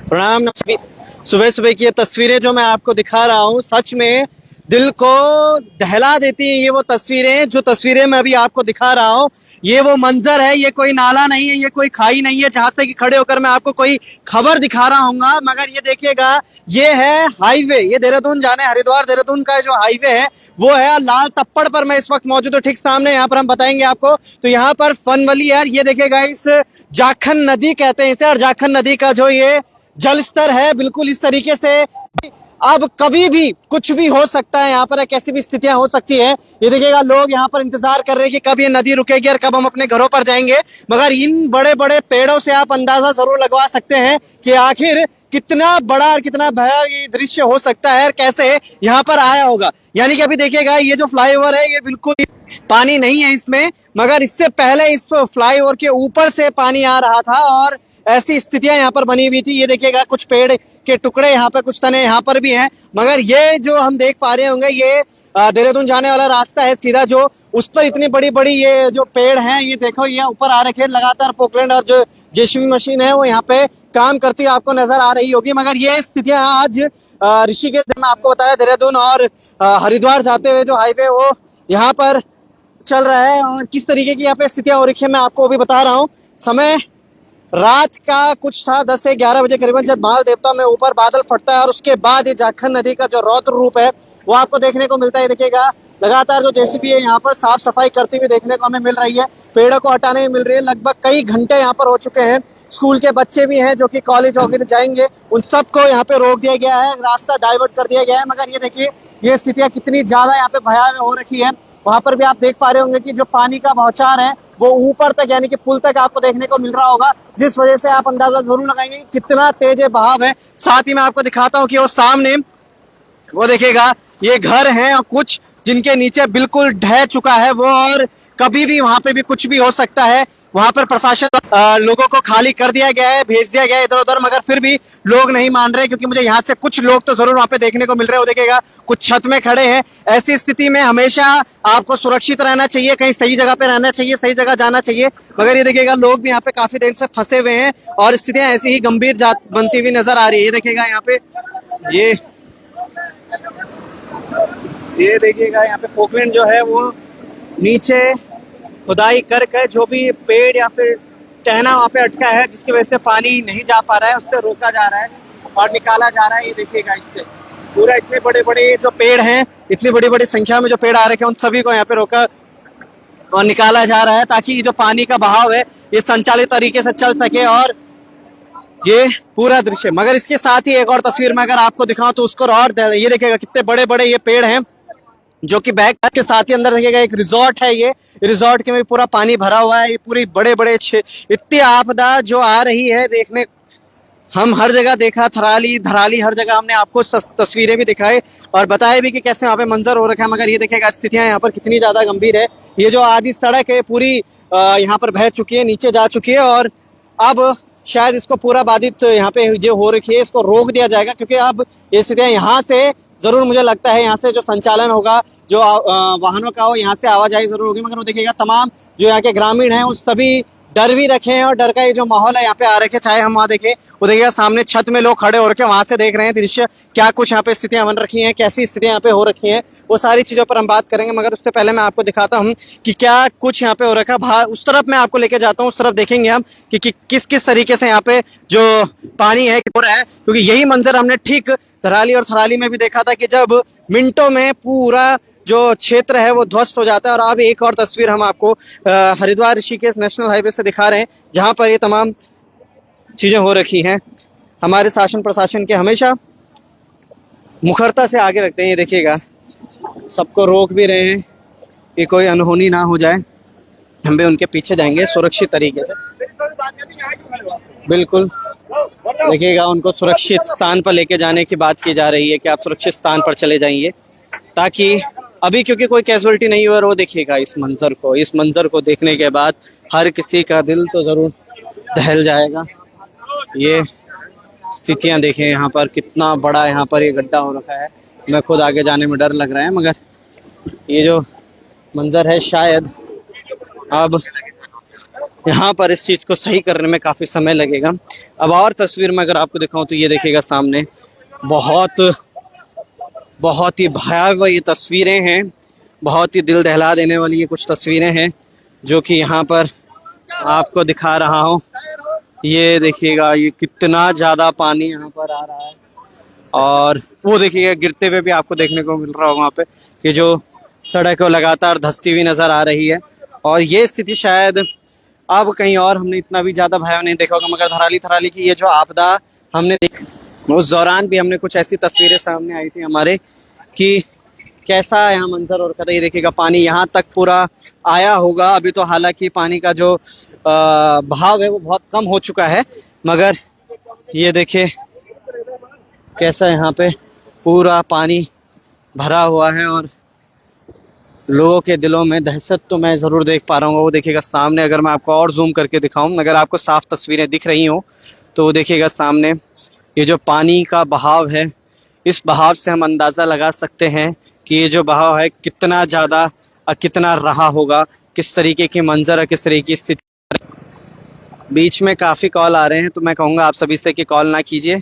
प्रणाम। सुबह सुबह की ये तस्वीरें जो मैं आपको दिखा रहा हूँ, सच में दिल को दहला देती हैं। ये वो तस्वीरें जो तस्वीरें मैं अभी आपको दिखा रहा हूँ, ये वो मंजर है। ये कोई नाला नहीं है, ये कोई खाई नहीं है जहां से कि खड़े होकर मैं आपको कोई खबर दिखा रहा हूँ। मगर ये देखिएगा, ये है हाईवे। ये देहरादून जाने, हरिद्वार देहरादून का जो हाईवे है वो है। लाल तप्पड़ पर मैं इस वक्त मौजूद हूँ, ठीक सामने। यहाँ पर हम बताएंगे आपको, तो यहाँ पर फनवली है। ये देखिएगा, इस जाखन नदी कहते हैं इसे, और जाखन नदी का जो ये जल स्तर है बिल्कुल इस तरीके से। अब कभी भी कुछ भी हो सकता है, यहाँ पर कैसी भी स्थितियां हो सकती है। ये देखिएगा, लोग यहाँ पर इंतजार कर रहे हैं कि कब ये नदी रुकेगी और कब हम अपने घरों पर जाएंगे। मगर इन बड़े बड़े पेड़ों से आप अंदाजा जरूर लगवा सकते हैं कि आखिर कितना बड़ा और कितना भयावह ये दृश्य हो सकता है और कैसे यहाँ पर आया होगा। यानी कि अभी देखिएगा, ये जो फ्लाईओवर है ये बिल्कुल पानी नहीं है इसमें, मगर इससे पहले इस फ्लाईओवर के ऊपर से पानी आ रहा था और ऐसी स्थितियां यहाँ पर बनी हुई थी। ये देखिएगा, कुछ पेड़ के टुकड़े यहाँ पे, कुछ तने यहाँ पर भी हैं। मगर ये जो हम देख पा रहे होंगे, ये देहरादून जाने वाला रास्ता है सीधा, जो उस पर इतनी बड़ी बड़ी ये जो पेड़ हैं, ये देखो, ये ऊपर आ रखे लगातार। पोकलैंड और जो जेसीबी मशीन है वो यहाँ पे काम करती हुई आपको नजर आ रही होगी। मगर ये स्थितियां आज ऋषिकेश, मैं आपको बताया, देहरादून और हरिद्वार जाते हुए जो हाईवे वो यहाँ पर चल रहा है, और किस तरीके की यहाँ पे स्थितियां हो रखी है मैं आपको अभी बता रहा हूँ। समय रात का कुछ था, 10 से 11 बजे करीबन, जब माल देवता में ऊपर बादल फटता है और उसके बाद ये जाखन नदी का जो रौद्र रूप है वो आपको देखने को मिलता है। देखिएगा, लगातार जो जेसीबी है यहाँ पर साफ सफाई करती हुई देखने को हमें मिल रही है। पेड़ों को हटाने में मिल रही है। लगभग कई घंटे यहाँ पर हो चुके हैं। स्कूल के बच्चे भी हैं जो कि कॉलेज वगैरह जाएंगे, उन सबको यहाँ पे रोक दिया गया है, रास्ता डाइवर्ट कर दिया गया है। मगर ये देखिए, ये स्थितियां कितनी ज्यादा यहाँ पे भयावह हो रखी है। वहां पर भी आप देख पा रहे होंगे कि जो पानी का बौछार है वो ऊपर तक, यानी कि पुल तक आपको देखने को मिल रहा होगा, जिस वजह से आप अंदाजा जरूर लगाएंगे कि कितना तेज बहाव है। साथ ही मैं आपको दिखाता हूँ कि वो सामने, वो देखिएगा, ये घर हैं और कुछ जिनके नीचे बिल्कुल ढह चुका है वो, और कभी भी वहां पे भी कुछ भी हो सकता है। वहां पर प्रशासन लोगों को खाली कर दिया गया है, भेज दिया गया है इधर उधर, मगर फिर भी लोग नहीं मान रहे, क्योंकि मुझे यहाँ से कुछ लोग तो जरूर वहां पे देखने को मिल रहे हैं। वो देखिएगा, कुछ छत में खड़े हैं। ऐसी स्थिति में हमेशा आपको सुरक्षित रहना चाहिए, कहीं सही जगह पे रहना चाहिए, सही जगह जाना चाहिए। मगर ये देखिएगा, लोग भी यहाँ पे काफी देर से फंसे हुए हैं और स्थितियां ऐसी ही गंभीर बनती हुई नजर आ रही है। ये देखिएगा, यहाँ पे ये देखिएगा, यहाँ पे पोकलैंड जो है वो नीचे खुदाई कर जो भी पेड़ या फिर टहना वहां पे अटका है, जिसकी वजह से पानी नहीं जा पा रहा है, उससे रोका जा रहा है और निकाला जा रहा है। ये देखिएगा, इससे पूरा इतने बड़े बड़े जो पेड़ हैं, इतनी बड़ी बड़ी संख्या में जो पेड़ आ रखे हैं, उन सभी को यहाँ पे रोका और निकाला जा रहा है, ताकि जो पानी का बहाव है ये संचालित तरीके से चल सके और ये पूरा दृश्य। मगर इसके साथ ही एक और तस्वीर में अगर आपको दिखाऊं तो उसको और, ये देखिएगा कितने बड़े बड़े ये पेड़ हैं, जो कि बैक के साथ ही अंदर देखिएगा एक रिजॉर्ट है। ये रिजॉर्ट के में पूरा पानी भरा हुआ है। ये पूरी बड़े बड़े इतनी आपदा जो आ रही है देखने, हम हर जगह देखा, धराली हर जगह हमने आपको तस्वीरें भी दिखाई और बताया भी कि कैसे वहाँ पे मंजर हो रखा है। मगर ये देखिएगा, स्थितियां यहाँ पर कितनी ज्यादा गंभीर है। ये जो आधी सड़क है पूरी यहाँ पर बह चुकी है, नीचे जा चुकी है, और अब शायद इसको पूरा बाधित यहाँ पे जो हो रखी है इसको रोक दिया जाएगा, क्योंकि अब ये स्थितियां यहाँ से जरूर, मुझे लगता है यहाँ से जो संचालन होगा, जो वाहनों का हो, यहाँ से आवाजाही जरूर होगी। मगर वो देखिएगा, तमाम जो यहाँ के ग्रामीण हैं उस सभी डर भी रखे हैं, और डर का ये जो माहौल है यहाँ पे आ रखे, चाहे हम वहाँ देखें, वो देखिएगा सामने छत में लोग खड़े हो रखे, वहां से देख रहे हैं दृश्य, क्या कुछ यहाँ पे स्थितियां बन रखी हैं, कैसी स्थितियां यहाँ पे हो रखी हैं, वो सारी चीजों पर हम बात करेंगे। मगर उससे पहले मैं आपको दिखाता हूँ कि क्या कुछ यहाँ पे हो रखा है। उस तरफ मैं आपको लेके जाता हूँ, उस तरफ देखेंगे हम कि किस किस तरीके से यहाँ पे जो पानी है हो रहा है, क्योंकि यही मंजर हमने ठीक धराली और सराली में भी देखा था कि जब मिनटों में पूरा जो क्षेत्र है वो ध्वस्त हो जाता है। और अब एक और तस्वीर हम आपको हरिद्वार ऋषिकेश नेशनल हाईवे से दिखा रहे हैं, जहां पर ये तमाम चीजें हो रखी हैं। हमारे शासन प्रशासन के हमेशा मुखरता से आगे रखते हैं। ये देखिएगा, सबको रोक भी रहे हैं कि कोई अनहोनी ना हो जाए। हम भी उनके पीछे जाएंगे सुरक्षित तरीके से। बिल्कुल, देखिएगा, उनको सुरक्षित स्थान पर लेके जाने की बात की जा रही है कि आप सुरक्षित स्थान पर चले जाइए, ताकि अभी क्योंकि कोई कैजुअलिटी नहीं हुआ। और वो देखिएगा, इस मंजर को देखने के बाद हर किसी का दिल तो जरूर दहल जाएगा। ये स्थितियां देखें, यहाँ पर कितना बड़ा यहाँ पर ये गड्ढा हो रखा है। मैं खुद आगे जाने में डर लग रहा है, मगर ये जो मंजर है शायद अब यहाँ पर इस चीज को सही करने में काफी समय लगेगा। अब और तस्वीर में अगर आपको दिखाऊं तो ये देखिएगा सामने बहुत बहुत ही भयावह ये तस्वीरें हैं, बहुत ही दिल दहला देने वाली ये कुछ तस्वीरें हैं जो कि यहाँ पर आपको दिखा रहा हूँ। ये देखिएगा ये कितना ज्यादा पानी यहाँ पर आ रहा है, और वो देखिएगा गिरते हुए भी आपको देखने को मिल रहा होगा वहाँ पे कि जो सड़क है लगातार धंसती हुई नजर आ रही है। और ये स्थिति शायद अब कहीं और हमने इतना भी ज्यादा भयावह नहीं देखा होगा, मगर थराली थराली की ये जो आपदा हमने देखी, उस दौरान भी हमने कुछ ऐसी तस्वीरें सामने आई थी हमारे कि कैसा यहाँ मंजर हो रखा था। ये देखिएगा पानी यहाँ तक पूरा आया होगा। अभी तो हालांकि पानी का जो बहाव है वो बहुत कम हो चुका है, मगर ये देखिए कैसा यहाँ पे पूरा पानी भरा हुआ है और लोगों के दिलों में दहशत तो मैं जरूर देख पा रहा हूँ। वो देखिएगा सामने, अगर मैं आपको और जूम करके दिखाऊं, अगर आपको साफ तस्वीरें दिख रही हो तो वो देखिएगा सामने ये जो पानी का बहाव है, इस बहाव से हम अंदाजा लगा सकते हैं कि ये जो बहाव है कितना ज्यादा कितना रहा होगा, किस तरीके की मंजर है, किस तरीके की स्थिति। बीच में काफी कॉल आ रहे हैं तो मैं कहूँगा आप सभी से कि कॉल ना कीजिए,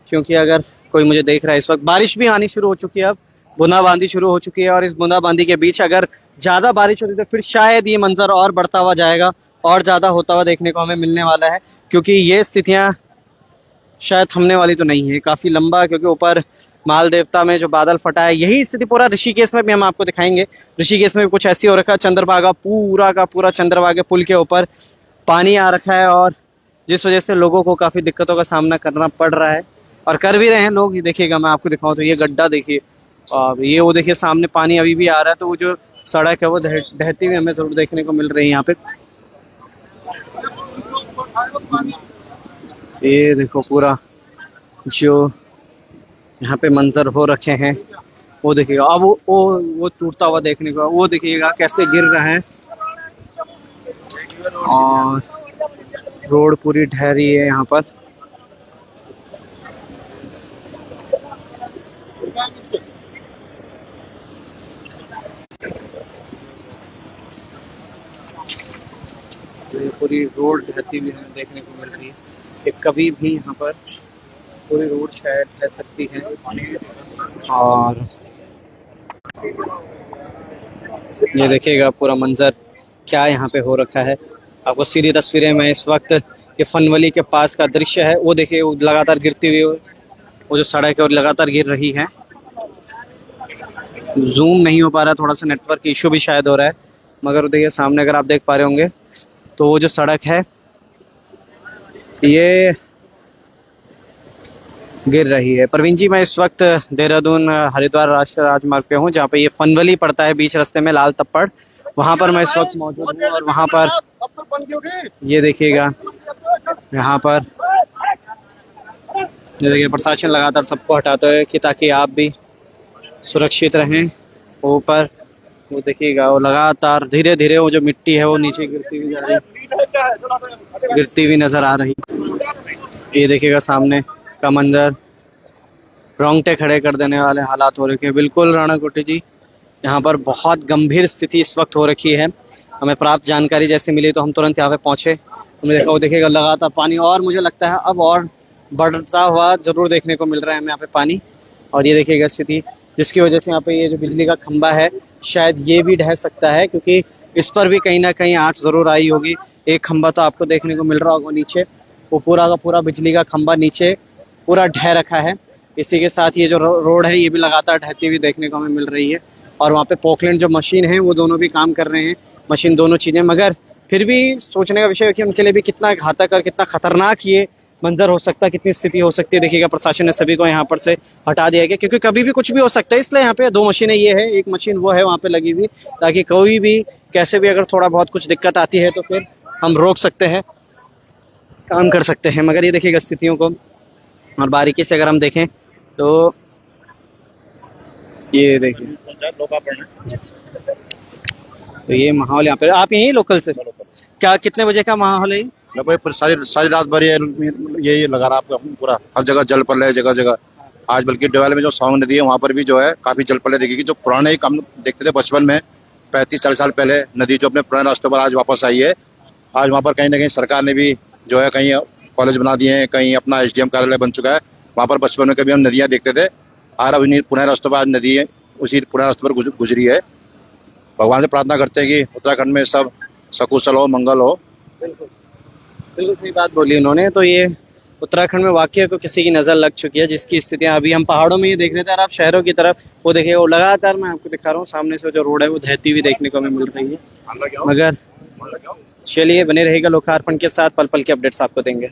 क्योंकि अगर कोई मुझे देख रहा है इस वक्त, बारिश भी आनी शुरू हो चुकी है, अब बूंदाबांदी शुरू हो चुकी है, और इस बूंदाबांदी के बीच अगर ज्यादा बारिश होती तो फिर शायद ये मंजर और बढ़ता हुआ जाएगा और ज्यादा होता हुआ देखने को हमें मिलने वाला है, क्योंकि ये स्थितियां शायद थमने वाली तो नहीं है काफी लंबा, क्योंकि ऊपर माल देवता में जो बादल फटा है, यही स्थिति पूरा ऋषिकेश में भी हम आपको दिखाएंगे। ऋषिकेश में भी कुछ ऐसी हो रखा है, चंद्रभागा पूरा का पूरा चंद्रभागा पुल के ऊपर पानी आ रखा है, और जिस वजह से लोगों को काफी दिक्कतों का सामना करना पड़ रहा है और कर भी रहे हैं लोग। ये देखिएगा मैं आपको दिखाऊं तो ये गड्ढा देखिए, और ये वो देखिए सामने पानी अभी भी आ रहा है, तो वो जो सड़क है वो बहती हुई हमें जरूर देखने को मिल रही है यहाँ पे। ये देखो पूरा जो यहाँ पे मंजर हो रखे हैं वो देखिएगा। अब वो टूटता हुआ देखने को, वो देखिएगा कैसे गिर रहे हैं, और रोड पूरी ढह है यहाँ पर। ये पूरी रोड ढहती हुई हमें देखने को मिल रही है कि कभी भी यहाँ पर पूरी रोड शायद ढह सकती है। और ये देखिएगा पूरा मंजर क्या यहाँ पे हो रखा है। आपको सीधी तस्वीरें में इस वक्त ये फनवली के पास का दृश्य है, वो देखिए वो लगातार गिरती हुई वो जो सड़क है और लगातार गिर रही है। जूम नहीं हो पा रहा, थोड़ा सा नेटवर्क इशू भी शायद हो रहा है, मगर देखिए सामने अगर आप देख पा रहे होंगे तो वो जो सड़क है ये गिर रही है। परवीन जी, मैं इस वक्त देहरादून हरिद्वार राष्ट्रीय राजमार्ग पे हूँ, जहाँ पे ये फनवली पड़ता है बीच रास्ते में, लाल तप्पड़, वहां पर मैं इस वक्त मौजूद हूँ। और वहां पर ये देखिएगा यहाँ पर ये देखिए प्रशासन लगातार सबको हटाते हुए कि ताकि आप भी सुरक्षित रहें। ऊपर वो देखिएगा वो लगातार धीरे धीरे वो जो मिट्टी है वो नीचे गिरती हुई जा रही, गिरती हुई नजर आ रही। ये देखिएगा सामने का मंजर, रोंगटे खड़े कर देने वाले हालात हो रखे हैं। बिल्कुल राणा कोटी जी, यहाँ पर बहुत गंभीर स्थिति इस वक्त हो रखी है। हमें प्राप्त जानकारी जैसे मिली तो हम तुरंत यहाँ पे पहुंचे। हमने देखा वो देखिएगा लगातार पानी, और मुझे लगता है अब और बढ़ता हुआ जरूर देखने को मिल रहा है हमें यहाँ पे पानी। और ये देखिएगा स्थिति, जिसकी वजह से यहाँ पे ये जो बिजली का खंभा है शायद ये भी ढह सकता है, क्योंकि इस पर भी कहीं ना कहीं आंच जरूर आई होगी। एक खंभा तो आपको देखने को मिल रहा होगा नीचे, वो पूरा का पूरा बिजली का खंभा नीचे पूरा ढह रखा है। इसी के साथ ये जो रोड है ये भी लगातार ढहती हुई देखने को हमें मिल रही है। और वहाँ पे पोकलैंड जो मशीन है वो दोनों भी काम कर रहे हैं, मशीन दोनों चीजें, मगर फिर भी सोचने का विषय है कि उनके लिए भी कितना घातक और कितना खतरनाक ये मंजर हो सकता है, कितनी स्थिति हो सकती है। देखिएगा प्रशासन ने सभी को यहाँ पर से हटा दिया गया, क्योंकि कभी भी कुछ भी हो सकता है, इसलिए यहाँ पे दो मशीनें ये है, एक मशीन वो है वहाँ पे लगी हुई, ताकि कोई भी कैसे भी अगर थोड़ा बहुत कुछ दिक्कत आती है तो फिर हम रोक सकते हैं, काम कर सकते हैं। मगर ये देखिएगा स्थितियों को और बारीकी से अगर हम देखें तो ये देखिए तो ये माहौल यहाँ पे। आप यहीं लोकल से, क्या कितने बजे का माहौल है? लगभग सारी रात भर ये लगा रहा आपका पूरा, हर जगह जल पल है, जगह जगह। आज बल्कि डोवाल में जो सौंग नदी है वहाँ पर भी जो है काफी जल पल दिखेगी। जो पुराने हम देखते थे बचपन में 35-40 साल पहले नदी जो अपने पुराने रास्तों पर आज वापस आई है। आज वहाँ पर कहीं ना कहीं सरकार ने भी जो है कहीं कॉलेज बना दिए हैं, कहीं अपना एसडीएम कार्यालय बन चुका है। वहाँ पर बचपन में कभी हम नदियाँ देखते थे, और अब पुनः रास्तों पर आज नदी है, उसी पुनः रास्तों पर गुजरी है। भगवान से प्रार्थना करते हैं कि उत्तराखंड में सब सकुशल हो, मंगल हो। बिल्कुल बिल्कुल सही बात बोली उन्होंने। तो ये उत्तराखंड में वाकई को किसी की नज़र लग चुकी है, जिसकी स्थितियां अभी हम पहाड़ों में ये देख रहे थे और आप शहरों की तरफ वो देखिए, वो लगातार मैं आपको दिखा रहा हूँ सामने से जो रोड है वो बहती हुई देखने को हमें मिल रही है। मगर चलिए बने रहेगा लोकार्पण के साथ, पल पल के अपडेट्स आपको देंगे।